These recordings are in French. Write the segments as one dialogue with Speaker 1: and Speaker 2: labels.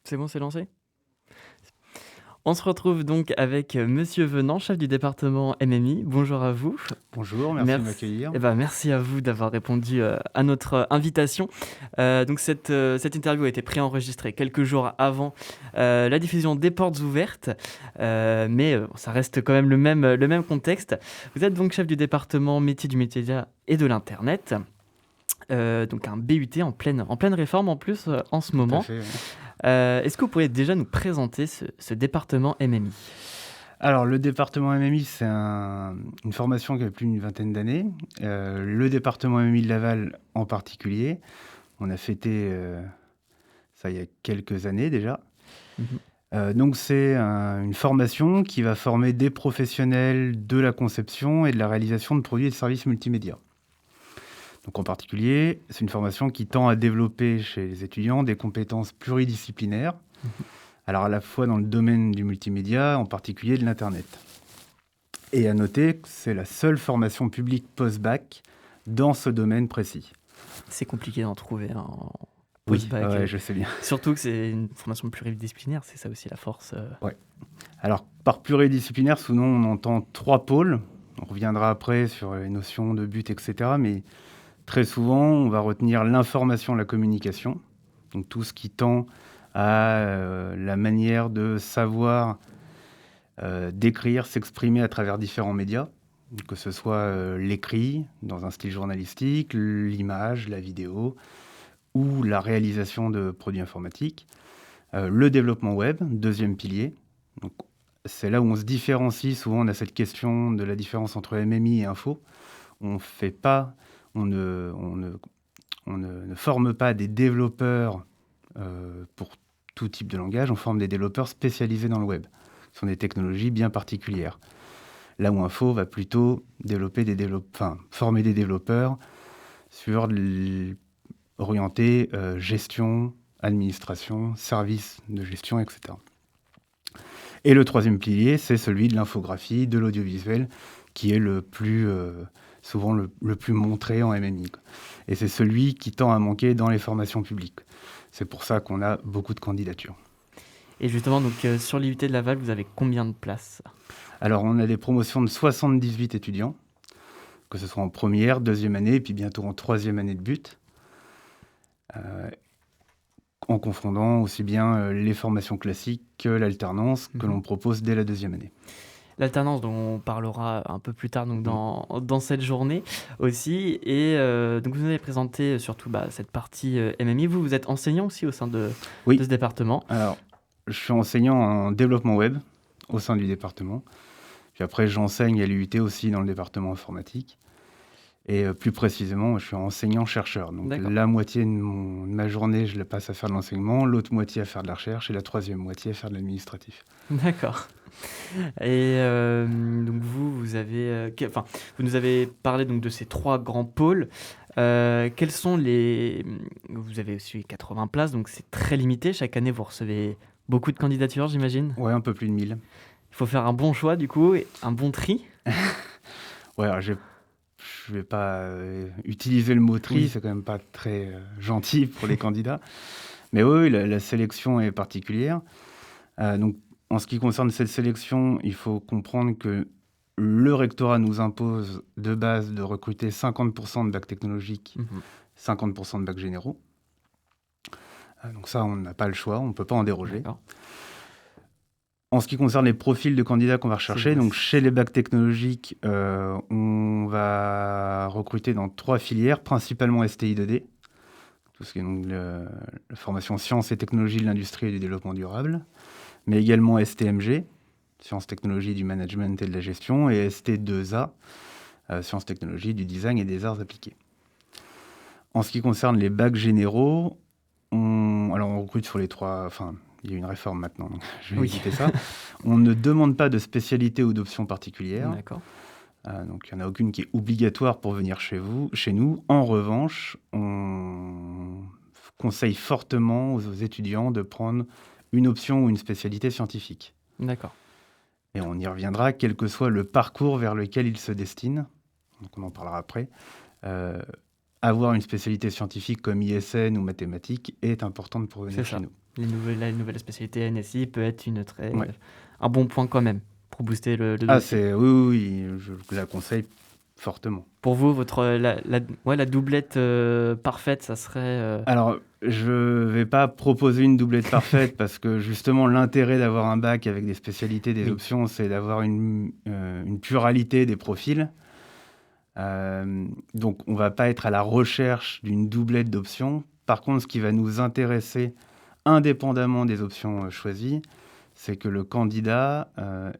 Speaker 1: C'est bon, c'est lancé? On se retrouve donc avec, monsieur Venant, chef du département MMI. Bonjour à vous.
Speaker 2: Bonjour, merci de
Speaker 1: Merci
Speaker 2: m'accueillir.
Speaker 1: merci à vous d'avoir répondu, à notre, invitation. Donc cette interview a été préenregistrée quelques jours avant, la diffusion des Portes ouvertes, mais ça reste quand même le même contexte. Vous êtes donc chef du département métier du média et de l'internet, donc un BUT en pleine réforme en plus, en ce
Speaker 2: Tout à
Speaker 1: moment.
Speaker 2: fait, oui.
Speaker 1: Est-ce que vous pourriez déjà nous présenter ce département MMI?
Speaker 2: Alors, le département MMI, c'est une formation qui a plus d'une vingtaine d'années. Le département MMI de Laval en particulier, on a fêté ça il y a quelques années déjà.
Speaker 1: Mmh.
Speaker 2: Donc, c'est une formation qui va former des professionnels de la conception et de la réalisation de produits et de services multimédia. Donc, en particulier, c'est une formation qui tend à développer chez les étudiants des compétences pluridisciplinaires.
Speaker 1: Mmh.
Speaker 2: Alors, à la fois dans le domaine du multimédia, en particulier de l'Internet. Et à noter que c'est la seule formation publique post-bac dans ce domaine précis.
Speaker 1: C'est compliqué d'en trouver un en
Speaker 2: Oui,
Speaker 1: post-bac,
Speaker 2: ouais, je sais bien.
Speaker 1: surtout que c'est une formation pluridisciplinaire, c'est ça aussi la force,
Speaker 2: Ouais. Alors, par pluridisciplinaire, souvent on entend 3 pôles. On reviendra après sur les notions de but, etc. Mais très souvent, on va retenir l'information, la communication. Donc, tout ce qui tend à la manière de savoir d'écrire, s'exprimer à travers différents médias, que ce soit l'écrit dans un style journalistique, l'image, la vidéo ou la réalisation de produits informatiques. Le développement web, deuxième pilier. Donc, c'est là où on se différencie. Souvent, on a cette question de la différence entre MMI et info. On fait pas, on ne forme pas des développeurs pour tout type de langage. On forme des développeurs spécialisés dans le web. Ce sont des technologies bien particulières. Là où Info va plutôt former des développeurs sur orientés gestion, administration, services de gestion, etc. Et le troisième pilier, c'est celui de l'infographie, de l'audiovisuel, qui est souvent le plus montré en MMI. Et c'est celui qui tend à manquer dans les formations publiques. C'est pour ça qu'on a beaucoup de candidatures.
Speaker 1: et justement donc, sur l'IUT de Laval, vous avez combien de places?
Speaker 2: Alors, on a des promotions de 78 étudiants, que ce soit en première, deuxième année, et puis bientôt en troisième année de but, en confondant aussi bien les formations classiques que l'alternance que
Speaker 1: Mmh.
Speaker 2: l'on propose dès la deuxième année.
Speaker 1: L'alternance dont on parlera un peu plus tard donc
Speaker 2: Mhm.
Speaker 1: dans cette journée aussi et donc vous nous avez présenté surtout, cette partie, MMI. Vous êtes enseignant aussi au sein de
Speaker 2: Oui,
Speaker 1: ce département?
Speaker 2: alors, je suis enseignant en développement web au sein du département. Puis après, j'enseigne à l'IUT aussi dans le département informatique. Et plus précisément, je suis enseignant-chercheur. Donc
Speaker 1: D'accord.
Speaker 2: la moitié de ma journée, je la passe à faire de l'enseignement, l'autre moitié à faire de la recherche et la troisième moitié à faire de l'administratif.
Speaker 1: D'accord. Et donc vous avez, vous nous avez parlé donc de ces 3 grands pôles. Quels sont vous avez aussi 80 places, donc c'est très limité. Chaque année, vous recevez beaucoup de candidatures, j'imagine?
Speaker 2: Ouais, un peu plus de 1000.
Speaker 1: Il faut faire un bon choix du coup et un bon tri?
Speaker 2: Ouais, alors je vais pas utiliser le mot tri,
Speaker 1: Oui.
Speaker 2: c'est quand même pas très gentil pour les candidats. Mais oui, la sélection est particulière. Donc, en ce qui concerne cette sélection, il faut comprendre que le rectorat nous impose de base de recruter 50% de bacs technologiques,
Speaker 1: Mmh.
Speaker 2: 50% de bacs généraux. Donc ça, on n'a pas le choix, on ne peut pas en déroger.
Speaker 1: D'accord.
Speaker 2: En ce qui concerne les profils de candidats qu'on va rechercher, donc chez les bacs technologiques, on va recruter dans 3 filières, principalement STI 2D, tout ce qui est donc la formation sciences et technologies de l'industrie et du développement durable, mais également STMG, sciences, technologies du management et de la gestion, et ST2A, sciences, technologies du design et des arts appliqués. En ce qui concerne les bacs généraux, on recrute sur les 3... Enfin, il y a une réforme maintenant, donc je vais
Speaker 1: Oui.
Speaker 2: éviter ça. On ne demande pas de spécialité ou d'option particulière.
Speaker 1: D'accord.
Speaker 2: Donc, il n'y en a aucune qui est obligatoire pour venir chez nous. En revanche, on conseille fortement aux étudiants de prendre une option ou une spécialité scientifique.
Speaker 1: D'accord.
Speaker 2: Et on y reviendra, quel que soit le parcours vers lequel ils se destinent. Donc, on en parlera après. Avoir une spécialité scientifique comme ISN ou mathématiques est importante pour venir
Speaker 1: C'est
Speaker 2: chez
Speaker 1: ça.
Speaker 2: nous.
Speaker 1: La nouvelle spécialité NSI peut être
Speaker 2: Ouais.
Speaker 1: un bon point quand même pour booster le
Speaker 2: Ah,
Speaker 1: dossier.
Speaker 2: oui, je vous la conseille fortement.
Speaker 1: Pour vous, la doublette parfaite, ça serait...
Speaker 2: Alors, je vais pas proposer une doublette parfaite parce que justement, l'intérêt d'avoir un bac avec des spécialités, des
Speaker 1: Oui.
Speaker 2: options, c'est d'avoir une pluralité des profils. Donc, on va pas être à la recherche d'une doublette d'options. Par contre, ce qui va nous intéresser, indépendamment des options choisies, c'est que le candidat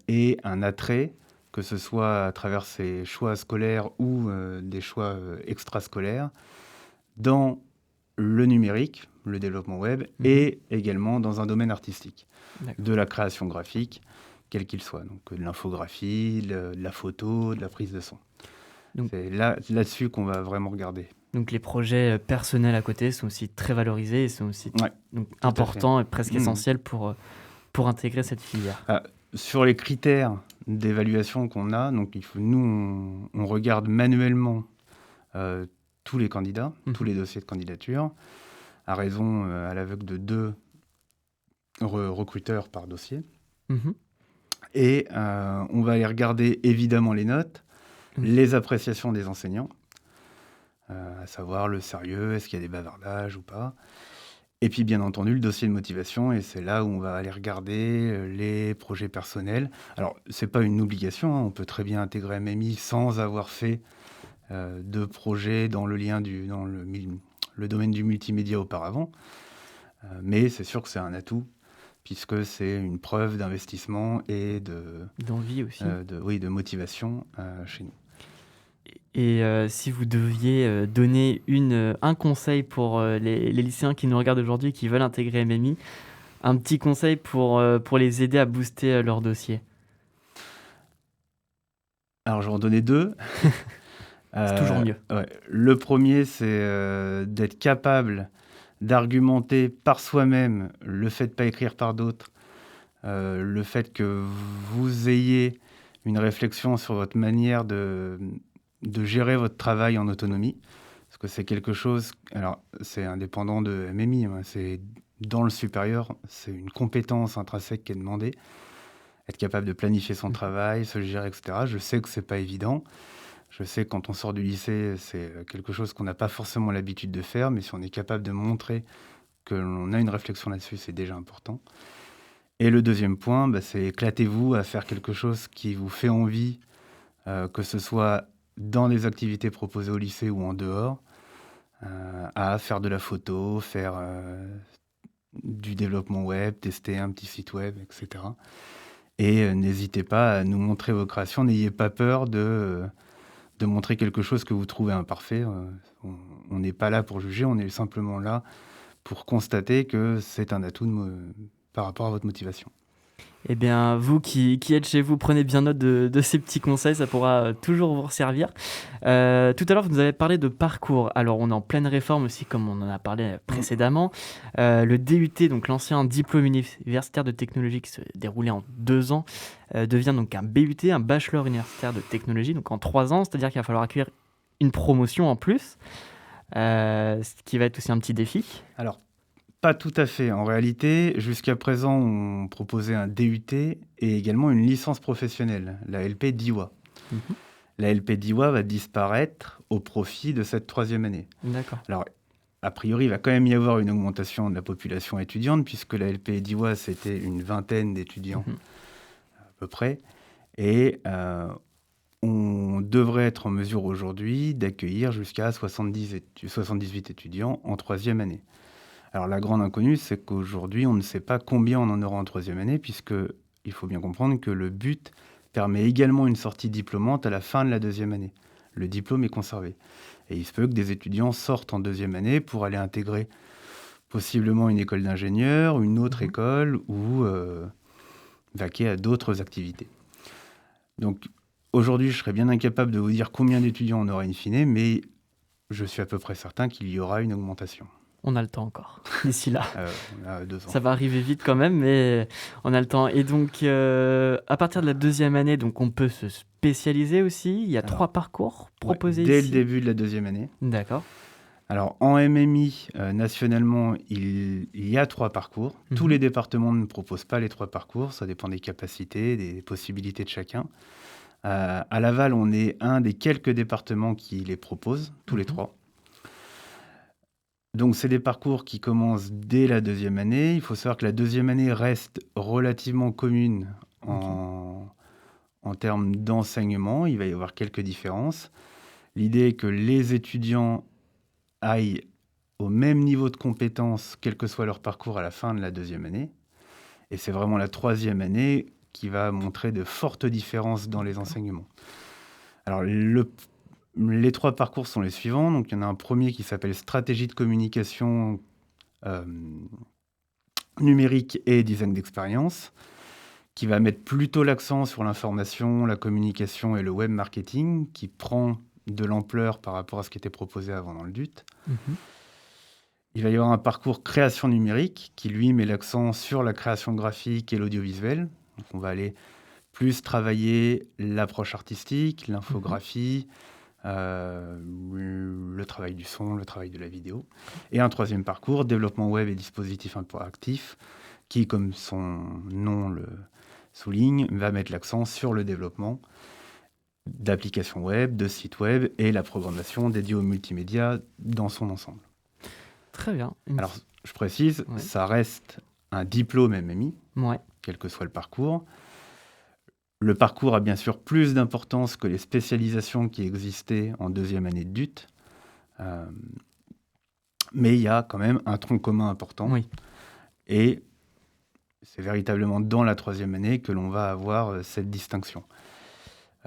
Speaker 2: ait un attrait, que ce soit à travers ses choix scolaires ou des choix extrascolaires, dans le numérique, le développement web, et également dans un domaine artistique,
Speaker 1: D'accord.
Speaker 2: de la création graphique, quel qu'il soit. Donc de l'infographie, de la photo, de la prise de son.
Speaker 1: Donc-
Speaker 2: C'est là-dessus qu'on va vraiment regarder.
Speaker 1: Donc les projets personnels à côté sont aussi très valorisés et sont aussi
Speaker 2: Ouais,
Speaker 1: donc,
Speaker 2: à fait.
Speaker 1: importants et presque
Speaker 2: Mmh.
Speaker 1: essentiels pour intégrer cette filière.
Speaker 2: Sur les critères d'évaluation qu'on a, donc nous, on regarde manuellement tous les candidats, tous les dossiers de candidature, à raison à l'aveugle de 2 recruteurs par dossier.
Speaker 1: Mhm.
Speaker 2: Et on va aller regarder évidemment les notes, les appréciations des enseignants, à savoir le sérieux, est-ce qu'il y a des bavardages ou pas. Et puis bien entendu le dossier de motivation, et c'est là où on va aller regarder les projets personnels. Alors c'est pas une obligation, hein, on peut très bien intégrer MMI sans avoir fait de projet dans le domaine du multimédia auparavant. Mais c'est sûr que c'est un atout, puisque c'est une preuve d'investissement et
Speaker 1: d'envie aussi.
Speaker 2: de motivation chez nous.
Speaker 1: Et si vous deviez donner un conseil pour les lycéens qui nous regardent aujourd'hui, qui veulent intégrer MMI, un petit conseil pour les aider à booster leur dossier.
Speaker 2: Alors, je vais en donner 2.
Speaker 1: C'est toujours mieux.
Speaker 2: Ouais. Le premier, c'est d'être capable d'argumenter par soi-même le fait de ne pas écrire par d'autres, le fait que vous ayez une réflexion sur votre manière de gérer votre travail en autonomie. Parce que c'est quelque chose, alors c'est indépendant de MMI, hein, c'est dans le supérieur, c'est une compétence intrinsèque qui est demandée. Être capable de planifier son travail, se gérer, etc. Je sais que c'est pas évident. Je sais que quand on sort du lycée, c'est quelque chose qu'on n'a pas forcément l'habitude de faire, mais si on est capable de montrer que l'on a une réflexion là-dessus, c'est déjà important. Et le deuxième point, c'est éclatez-vous à faire quelque chose qui vous fait envie, que ce soit dans les activités proposées au lycée ou en dehors, à faire de la photo, faire du développement web, tester un petit site web, etc. Et n'hésitez pas à nous montrer vos créations, n'ayez pas peur de montrer quelque chose que vous trouvez imparfait. On n'est pas là pour juger, on est simplement là pour constater que c'est un atout par rapport à votre motivation.
Speaker 1: Eh bien, vous qui êtes chez vous, prenez bien note de ces petits conseils, ça pourra toujours vous servir. Tout à l'heure, vous nous avez parlé de parcours. Alors, on est en pleine réforme aussi, comme on en a parlé précédemment. Le DUT, donc l'ancien diplôme universitaire de technologie qui se déroulait en 2 ans, devient donc un BUT, un bachelor universitaire de technologie, donc en 3 ans, c'est-à-dire qu'il va falloir accueillir une promotion en plus, ce qui va être aussi un petit défi.
Speaker 2: Alors, pas tout à fait. En réalité, jusqu'à présent, on proposait un DUT et également une licence professionnelle, la LP DIWA. La LP DIWA va disparaître au profit de cette 3e année.
Speaker 1: D'accord.
Speaker 2: Alors, a priori, il va quand même y avoir une augmentation de la population étudiante, puisque la LP DIWA, c'était une vingtaine d'étudiants à peu près. Et on devrait être en mesure aujourd'hui d'accueillir jusqu'à 78 étudiants en 3e année. Alors la grande inconnue, c'est qu'aujourd'hui, on ne sait pas combien on en aura en 3e année, puisqu'il faut bien comprendre que le but permet également une sortie diplômante à la fin de la 2e année. Le diplôme est conservé. Et il se peut que des étudiants sortent en 2e année pour aller intégrer possiblement une école d'ingénieur, une autre école ou vaquer à d'autres activités. Donc aujourd'hui, je serais bien incapable de vous dire combien d'étudiants on aura in fine, mais je suis à peu près certain qu'il y aura une augmentation.
Speaker 1: On a le temps encore, d'ici là.
Speaker 2: On a 2 ans.
Speaker 1: Ça va arriver vite quand même, mais on a le temps. Et donc, à partir de la 2e année, donc on peut se spécialiser aussi. Il y a 3 parcours proposés
Speaker 2: dès
Speaker 1: ici.
Speaker 2: le début de la 2e année.
Speaker 1: D'accord.
Speaker 2: Alors, en MMI, nationalement, il y a 3 parcours. Tous les départements ne proposent pas les 3 parcours, ça dépend des capacités, des possibilités de chacun. À Laval, on est un des quelques départements qui les proposent, tous les 3. Donc, c'est des parcours qui commencent dès la 2e année. Il faut savoir que la 2e année reste relativement commune en termes d'enseignement. Il va y avoir quelques différences. L'idée est que les étudiants aillent au même niveau de compétence, quel que soit leur parcours à la fin de la 2e année. Et c'est vraiment la 3e année qui va montrer de fortes différences dans les enseignements. Alors, les 3 parcours sont les suivants. Donc, il y en a un premier qui s'appelle Stratégie de communication numérique et design d'expérience, qui va mettre plutôt l'accent sur l'information, la communication et le web marketing, qui prend de l'ampleur par rapport à ce qui était proposé avant dans le DUT. Il va y avoir un parcours création numérique qui, lui, met l'accent sur la création graphique et l'audiovisuel. Donc, on va aller plus travailler l'approche artistique, l'infographie, le travail du son, le travail de la vidéo. Et un 3e parcours, développement web et dispositifs interactifs, qui, comme son nom le souligne, va mettre l'accent sur le développement d'applications web, de sites web et la programmation dédiée au multimédia dans son ensemble.
Speaker 1: Très bien.
Speaker 2: Alors, je précise, ça reste un diplôme MMI, quel que soit le parcours. Le parcours a bien sûr plus d'importance que les spécialisations qui existaient en 2e année de DUT. Mais il y a quand même un tronc commun important. Et c'est véritablement dans la 3e année que l'on va avoir cette distinction.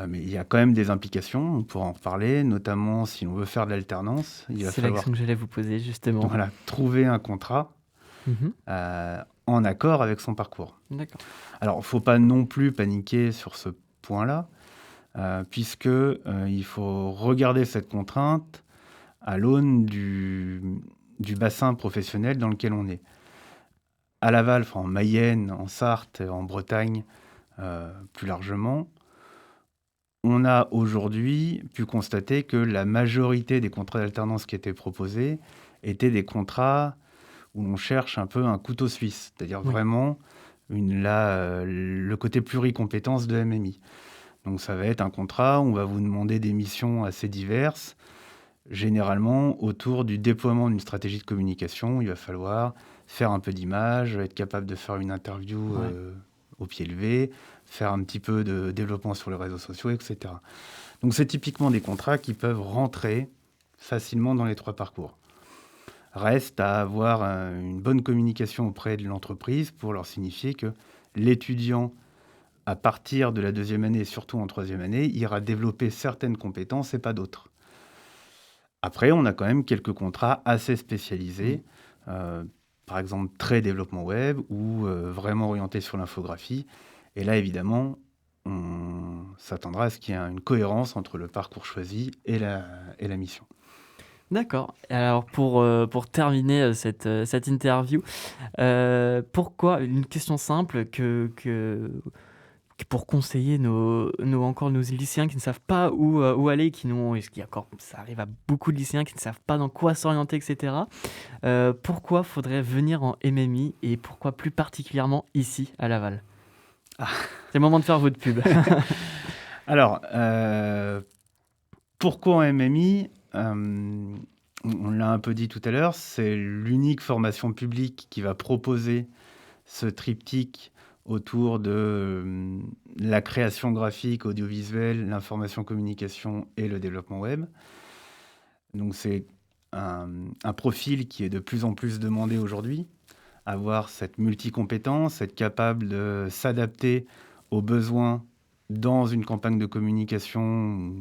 Speaker 2: Mais il y a quand même des implications, on pourra en reparler, notamment si l'on veut faire de l'alternance.
Speaker 1: C'est la question que j'allais vous poser, justement.
Speaker 2: Voilà, trouver un contrat en accord avec son parcours.
Speaker 1: D'accord.
Speaker 2: Alors, il ne faut pas non plus paniquer sur ce point-là, puisqu'il faut regarder cette contrainte à l'aune du bassin professionnel dans lequel on est. À Laval, en Mayenne, en Sarthe, en Bretagne, plus largement, on a aujourd'hui pu constater que la majorité des contrats d'alternance qui étaient proposés étaient des contrats où l'on cherche un peu un couteau suisse, c'est-à-dire vraiment le côté pluricompétence de MMI. Donc ça va être un contrat où on va vous demander des missions assez diverses, généralement autour du déploiement d'une stratégie de communication. Il va falloir faire un peu d'image, être capable de faire une interview au pied levé, faire un petit peu de développement sur les réseaux sociaux, etc. Donc c'est typiquement des contrats qui peuvent rentrer facilement dans les 3 parcours. Reste à avoir une bonne communication auprès de l'entreprise pour leur signifier que l'étudiant, à partir de la 2e année et surtout en 3e année, ira développer certaines compétences et pas d'autres. Après, on a quand même quelques contrats assez spécialisés, par exemple très développement web ou vraiment orientés sur l'infographie. Et là, évidemment, on s'attendra à ce qu'il y ait une cohérence entre le parcours choisi et la mission.
Speaker 1: D'accord. Alors, pour terminer cette interview, pourquoi, une question simple, pour conseiller nos lycéens qui ne savent pas où aller, ça arrive à beaucoup de lycéens qui ne savent pas dans quoi s'orienter, etc. Pourquoi faudrait venir en MMI et pourquoi plus particulièrement ici, à Laval ? C'est le moment de faire votre pub.
Speaker 2: Alors, pourquoi en MMI ? On l'a un peu dit tout à l'heure, c'est l'unique formation publique qui va proposer ce triptyque autour de la création graphique, audiovisuelle, l'information communication et le développement web. Donc c'est un profil qui est de plus en plus demandé aujourd'hui, avoir cette multicompétence, être capable de s'adapter aux besoins dans une campagne de communication,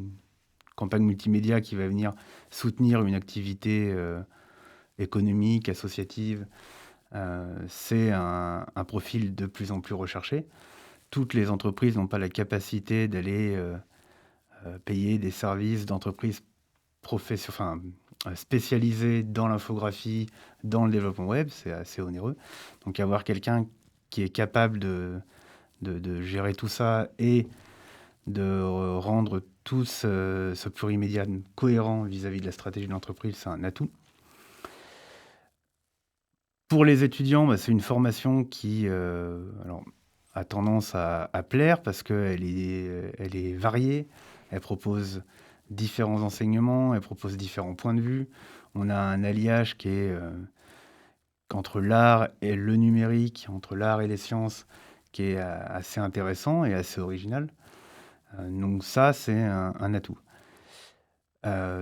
Speaker 2: campagne multimédia qui va venir soutenir une activité économique, associative. C'est un profil de plus en plus recherché. Toutes les entreprises n'ont pas la capacité d'aller payer des services d'entreprises spécialisées dans l'infographie, dans le développement web, c'est assez onéreux. Donc avoir quelqu'un qui est capable de gérer tout ça et de rendre tout ce plurimédia cohérent vis-à-vis de la stratégie de l'entreprise, c'est un atout. Pour les étudiants, c'est une formation qui alors, a tendance à plaire parce qu'elle elle est variée. Elle propose différents enseignements, elle propose différents points de vue. On a un alliage qui est entre l'art et le numérique, entre l'art et les sciences, qui est assez intéressant et assez original. Donc ça, c'est un atout.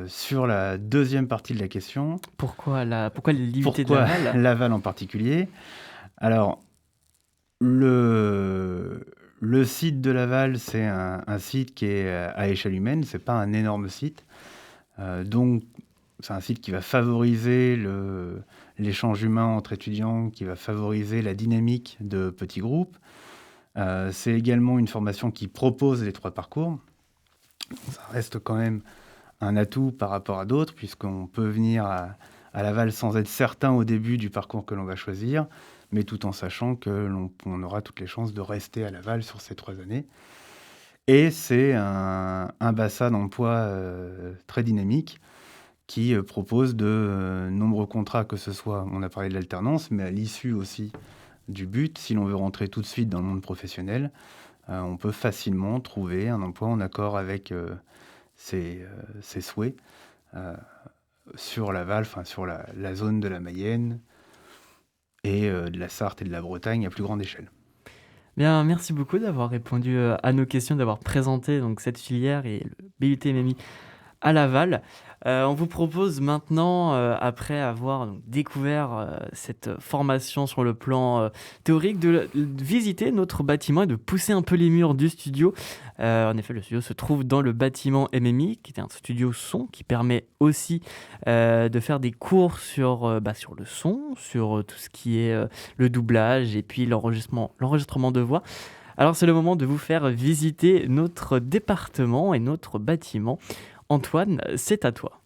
Speaker 2: Sur la deuxième partie de la question,
Speaker 1: Pourquoi l'IUT de
Speaker 2: pourquoi
Speaker 1: Laval?
Speaker 2: Laval en particulier? Alors, le site de Laval, c'est un site qui est à échelle humaine, c'est pas un énorme site. Donc, c'est un site qui va favoriser l'échange humain entre étudiants, qui va favoriser la dynamique de petits groupes. C'est également une formation qui propose les 3 parcours. Ça reste quand même un atout par rapport à d'autres, puisqu'on peut venir à Laval sans être certain au début du parcours que l'on va choisir, mais tout en sachant on aura toutes les chances de rester à Laval sur ces 3 années. Et c'est un bassin d'emploi très dynamique qui propose de nombreux contrats, que ce soit, on a parlé de l'alternance, mais à l'issue aussi du but, si l'on veut rentrer tout de suite dans le monde professionnel, on peut facilement trouver un emploi en accord avec ses souhaits sur Laval, enfin sur la zone de la Mayenne et de la Sarthe et de la Bretagne à plus grande échelle.
Speaker 1: Bien, merci beaucoup d'avoir répondu à nos questions, d'avoir présenté donc cette filière et le BUT MMI à Laval. On vous propose maintenant, après avoir donc découvert cette formation sur le plan théorique, de visiter notre bâtiment et de pousser un peu les murs du studio. En effet, le studio se trouve dans le bâtiment MMI, qui est un studio son, qui permet aussi de faire des cours sur le son, sur tout ce qui est le doublage et puis l'enregistrement de voix. Alors c'est le moment de vous faire visiter notre département et notre bâtiment. Antoine, c'est à toi.